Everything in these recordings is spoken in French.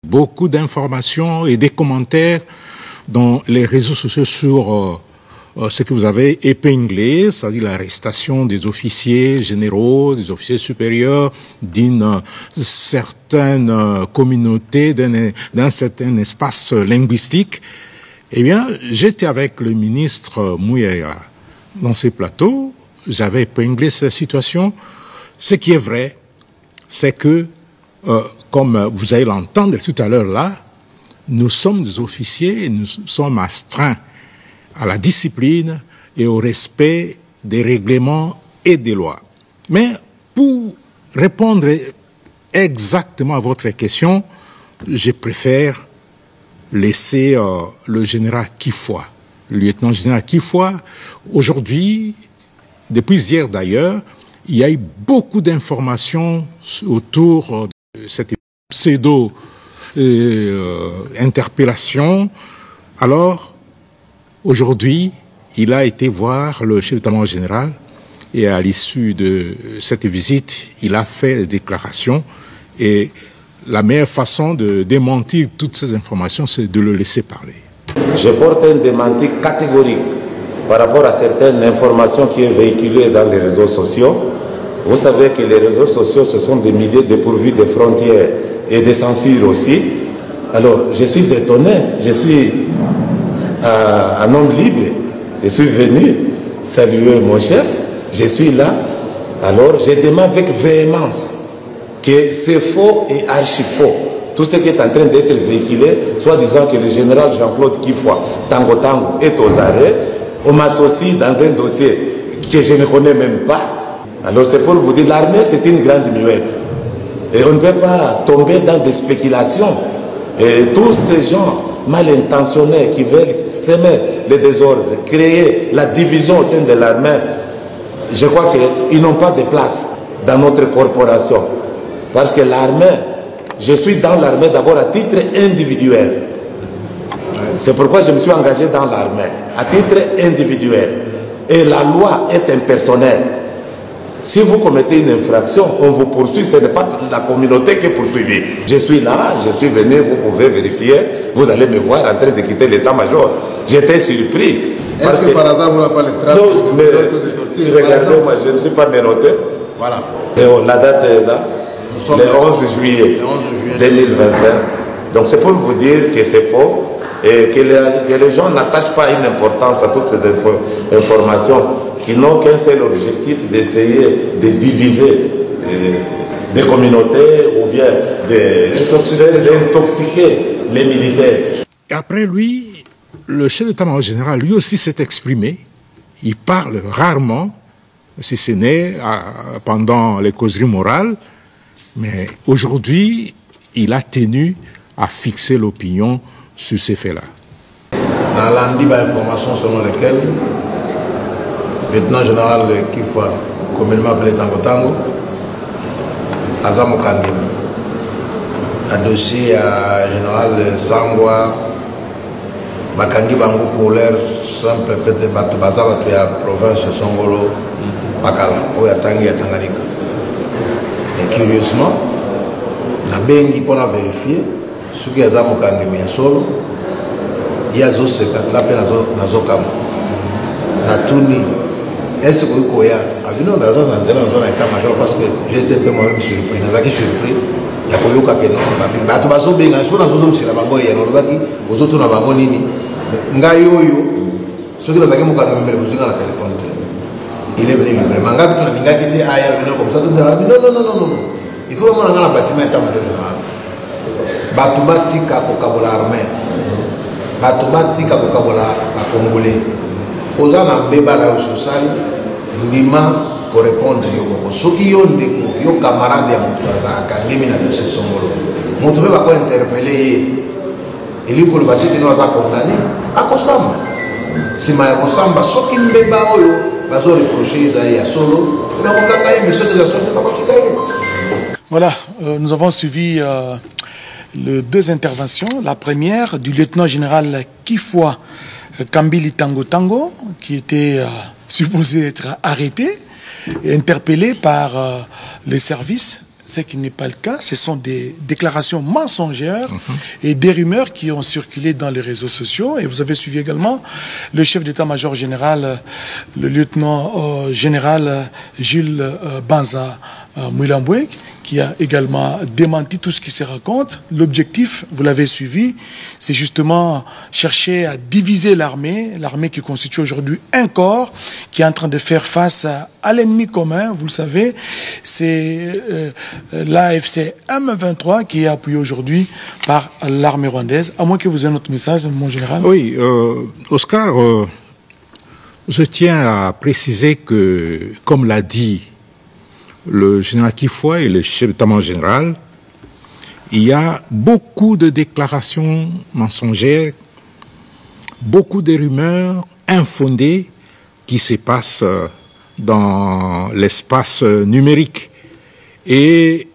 Beaucoup d'informations et des commentaires dans les réseaux sociaux sur ce que vous avez épinglé, c'est-à-dire l'arrestation des officiers généraux, des officiers supérieurs d'une certaine communauté, d'un certain espace linguistique. Eh bien, j'étais avec le ministre Mouyaya dans ces plateaux, j'avais épinglé cette situation. Ce qui est vrai, c'est que, comme vous allez l'entendre tout à l'heure là, nous sommes des officiers et nous sommes astreints à la discipline et au respect des règlements et des lois. Mais pour répondre exactement à votre question, je préfère laisser le général Kifoua, le lieutenant-général Kifoua. Aujourd'hui, depuis hier d'ailleurs, il y a eu beaucoup d'informations autour de cette pseudo-interpellation. Alors, aujourd'hui, il a été voir le chef d'état-major général et à l'issue de cette visite, il a fait des déclarations et la meilleure façon de démentir toutes ces informations, c'est de le laisser parler. Je porte un démenti catégorique par rapport à certaines informations qui sont véhiculées dans les réseaux sociaux. Vous savez que les réseaux sociaux, ce sont des milliers dépourvus de frontières et de censure aussi. Alors, je suis étonné, je suis un homme libre, je suis venu saluer mon chef, je suis là. Alors, je demande avec véhémence que c'est faux et archi faux. Tout ce qui est en train d'être véhiculé, soit disant que le général Jean-Claude Kifoua, Tango Tango, est aux arrêts, on m'associe dans un dossier que je ne connais même pas. Alors c'est pour vous dire, l'armée c'est une grande muette. Et on ne peut pas tomber dans des spéculations. Et tous ces gens mal intentionnés qui veulent semer le désordre, créer la division au sein de l'armée, je crois qu'ils n'ont pas de place dans notre corporation. Parce que l'armée, je suis dans l'armée d'abord à titre individuel. C'est pourquoi je me suis engagé dans l'armée, à titre individuel. Et la loi est impersonnelle. Si vous commettez une infraction, on vous poursuit, ce n'est pas la communauté qui est poursuivie. Je suis là, je suis venu, vous pouvez vérifier, vous allez me voir en train de quitter l'état-major. J'étais surpris. Est-ce que par hasard vous n'avez pas les traces? Non, mais regardez-moi, je ne suis pas menotté. Voilà. Et la date est là, le 11 juillet 2025. Donc c'est pour vous dire que c'est faux et que les gens n'attachent pas une importance à toutes ces informations qui n'ont qu'un seul objectif d'essayer de diviser des communautés ou bien d'intoxiquer les militaires. Et après lui, le chef d'état-major général, lui aussi s'est exprimé. Il parle rarement, si ce n'est pendant les causeries morales, mais aujourd'hui, il a tenu à fixer l'opinion sur ces faits-là. Dans l'andi d'informations selon lesquelles le lieutenant général Kifoua, communément appelé Tango Tango, Azamo Kandim, a dossier à général Sangwa, Bakangi Bango pour l'air simple fait de Bazaba, tu as province Songolo, Bakala, où il y a Tangi et Tanganyika. Et curieusement, na bengi pour vérifier ce qui est Azamo Kandim et solo, il y a Zoseka, la peine Nazokam, Natuni. Est-ce que vous avez dans un état-major parce que j'étais un peu moi-même surpris. Je suis surpris. Il y a Koyoka qui est non. Il y a des gens qui sont là. Il y a des gens qui sont là. Il est venu librement. Non. Il faut vraiment avoir un bâtiment état-major général. Batubatika Kokabola armée. Batubatika Kokabola Congolais. Aux gens qui ont social, ndima pour répondre à ceux qui ont des camarades qui ont dossier Songolo. Mon trouvé va interpeller et lui pour le bâtir qui nous a condamné à Kosamba. Si ma Kosamba, ceux qui me baoyo, va se reprocher à solo. Voilà, nous avons suivi les deux interventions. La première du lieutenant général Kifoua Kambili Tango Tango, qui était supposé être arrêté et interpellé par les services ce qui n'est pas le cas. Ce sont des déclarations mensongères et des rumeurs qui ont circulé dans les réseaux sociaux. Et vous avez suivi également le chef d'état-major général, le lieutenant général Jules Banza Mouilambouek, qui a également démenti tout ce qui se raconte. L'objectif, vous l'avez suivi, c'est justement chercher à diviser l'armée qui constitue aujourd'hui un corps, qui est en train de faire face à l'ennemi commun, vous le savez, c'est l'AFC M23 qui est appuyé aujourd'hui par l'armée rwandaise. À moins que vous ayez un autre message, mon général. Oui, Oscar, je tiens à préciser que, comme l'a dit le général Kifoy et le chef d'état-major général, il y a beaucoup de déclarations mensongères, beaucoup de rumeurs infondées qui se passent dans l'espace numérique et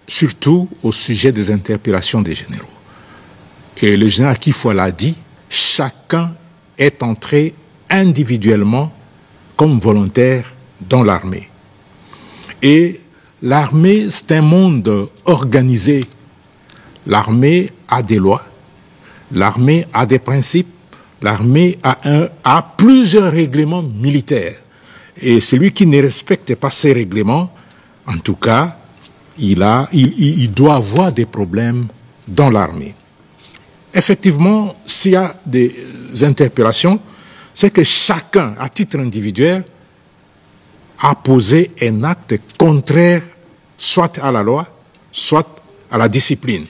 surtout au sujet des interpellations des généraux. Et le général Kifoy l'a dit, chacun est entré individuellement comme volontaire dans l'armée. Et l'armée, c'est un monde organisé. L'armée a des lois, l'armée a des principes, l'armée a plusieurs règlements militaires. Et celui qui ne respecte pas ces règlements, en tout cas, il doit avoir des problèmes dans l'armée. Effectivement, s'il y a des interpellations, c'est que chacun, à titre individuel, a posé un acte contraire soit à la loi, soit à la discipline.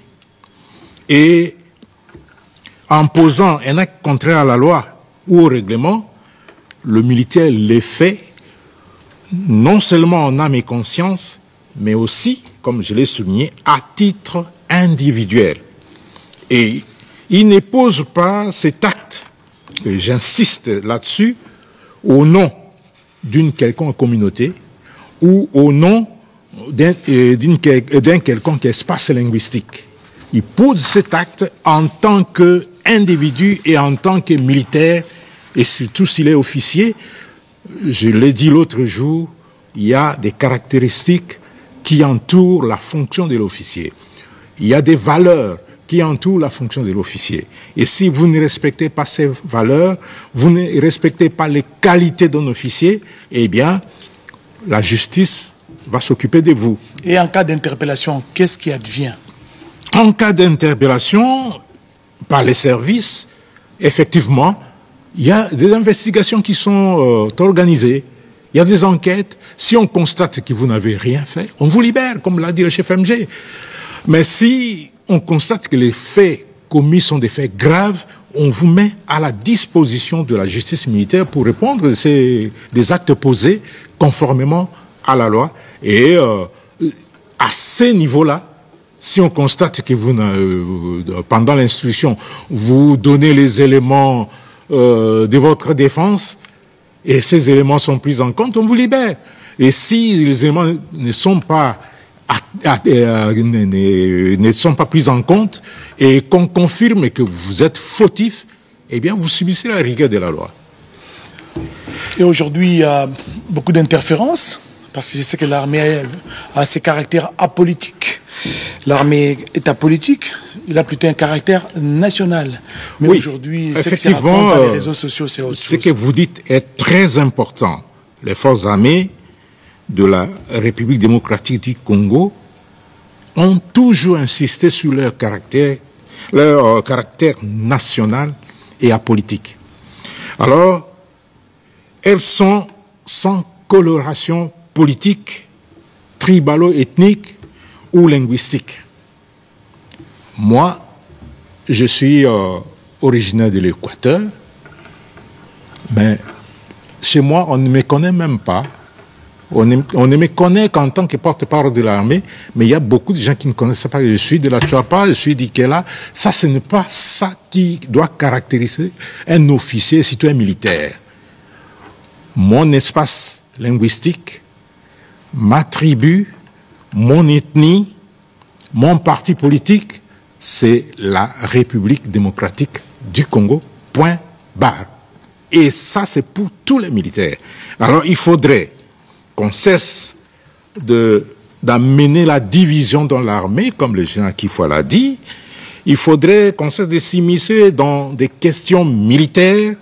Et en posant un acte contraire à la loi ou au règlement, le militaire les fait non seulement en âme et conscience, mais aussi, comme je l'ai souligné, à titre individuel. Et il ne pose pas cet acte, et j'insiste là-dessus, au nom d'une quelconque communauté ou au nom d'un quelconque espace linguistique. Il pose cet acte en tant qu'individu et en tant que militaire, et surtout s'il est officier. Je l'ai dit l'autre jour, il y a des caractéristiques qui entourent la fonction de l'officier. Il y a des valeurs qui entourent la fonction de l'officier. Et si vous ne respectez pas ces valeurs, vous ne respectez pas les qualités d'un officier, eh bien, la justice va s'occuper de vous. Et en cas d'interpellation, qu'est-ce qui advient? En cas d'interpellation par les services, effectivement, il y a des investigations qui sont organisées. Il y a des enquêtes. Si on constate que vous n'avez rien fait, on vous libère, comme l'a dit le chef MG. Mais si on constate que les faits commis sont des faits graves, on vous met à la disposition de la justice militaire pour répondre des actes posés conformément à la loi. Et à ce niveau-là, si on constate que pendant l'instruction, vous donnez les éléments de votre défense et ces éléments sont pris en compte, on vous libère. Et si les éléments ne sont pas pris en compte et qu'on confirme que vous êtes fautif, eh bien, vous subissez la rigueur de la loi. Et aujourd'hui, il y a beaucoup d'interférences, parce que je sais que l'armée a ses caractères apolitiques. L'armée est apolitique, il a plutôt un caractère national. Mais oui, aujourd'hui, effectivement, dans les réseaux sociaux, c'est autre chose. Ce que vous dites est très important. Les forces armées de la République démocratique du Congo ont toujours insisté sur leur caractère national et apolitique. Alors, elles sont sans coloration politique, tribalo-ethnique ou linguistique. Moi, je suis originaire de l'Équateur, mais chez moi, on ne me connaît même pas. On ne me connaît qu'en tant que porte-parole de l'armée, mais il y a beaucoup de gens qui ne connaissent pas que je suis de la Chuapa, je suis d'Ikela. Ça, ce n'est pas ça qui doit caractériser un officier citoyen militaire. Mon espace linguistique, ma tribu, mon ethnie, mon parti politique, c'est la République démocratique du Congo, point barre. Et ça, c'est pour tous les militaires. Alors, il faudrait qu'on cesse de d'amener la division dans l'armée, comme le général Kifoua l'a dit, il faudrait qu'on cesse de s'immiscer dans des questions militaires.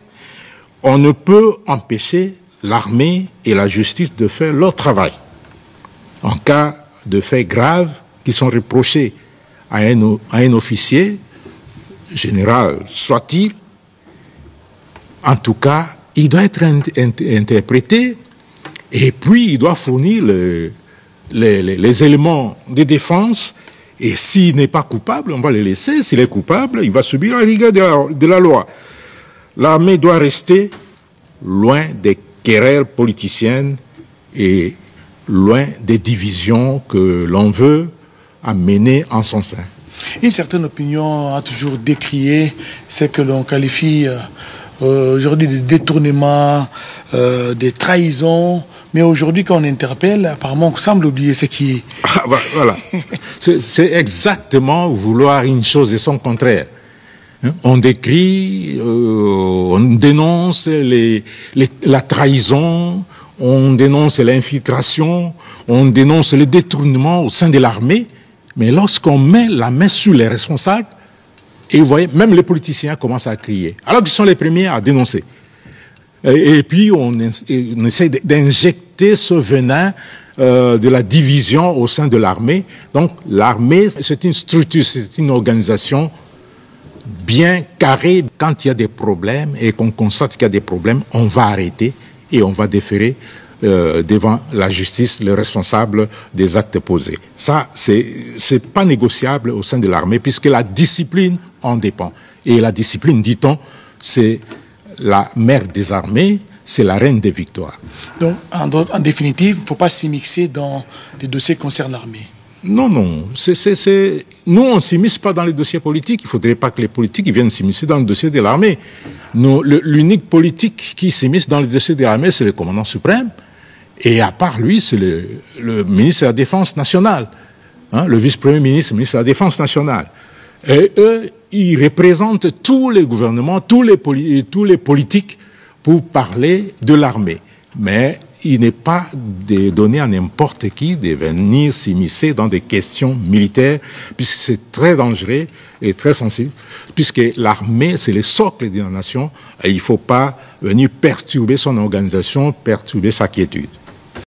On ne peut empêcher l'armée et la justice de faire leur travail. En cas de faits graves qui sont reprochés à un officier, général soit-il, en tout cas, il doit être interprété et puis il doit fournir les éléments de défense. Et s'il n'est pas coupable, on va le laisser. S'il est coupable, il va subir la rigueur de la loi. L'armée doit rester loin des querelles politiciennes et loin des divisions que l'on veut amener en son sein. Une certaine opinion a toujours décrié ce que l'on qualifie aujourd'hui de détournement, de trahison. Mais aujourd'hui, quand on interpelle, apparemment, on semble oublier ce qui... Ah, voilà. C'est exactement vouloir une chose et son contraire. On décrit, on dénonce la trahison, on dénonce l'infiltration, on dénonce le détournement au sein de l'armée. Mais lorsqu'on met la main sur les responsables, et vous voyez, même les politiciens commencent à crier, alors qu'ils sont les premiers à dénoncer. Et puis on essaie d'injecter ce venin de la division au sein de l'armée. Donc l'armée, c'est une structure, c'est une organisation bien carrée. Quand il y a des problèmes et qu'on constate qu'il y a des problèmes, on va arrêter et on va déférer devant la justice les responsables des actes posés. Ça, c'est pas négociable au sein de l'armée puisque la discipline en dépend. Et la discipline, dit-on, c'est la mère des armées, c'est la reine des victoires. Donc, en définitive, il ne faut pas s'immiscer dans les dossiers qui concernent l'armée. Non. Nous, on ne s'immisce pas dans les dossiers politiques. Il ne faudrait pas que les politiques viennent s'immiscer dans le dossier de l'armée. L'unique politique qui s'immisce dans le dossier de l'armée, c'est le commandant suprême. Et à part lui, c'est le ministre de la Défense nationale. Le vice-premier ministre, ministre de la Défense nationale. Et eux, ils représentent tous les gouvernements, tous les politiques pour parler de l'armée. Mais il n'est pas donné à n'importe qui de venir s'immiscer dans des questions militaires, puisque c'est très dangereux et très sensible, puisque l'armée, c'est le socle de la nation, et il ne faut pas venir perturber son organisation, perturber sa quiétude.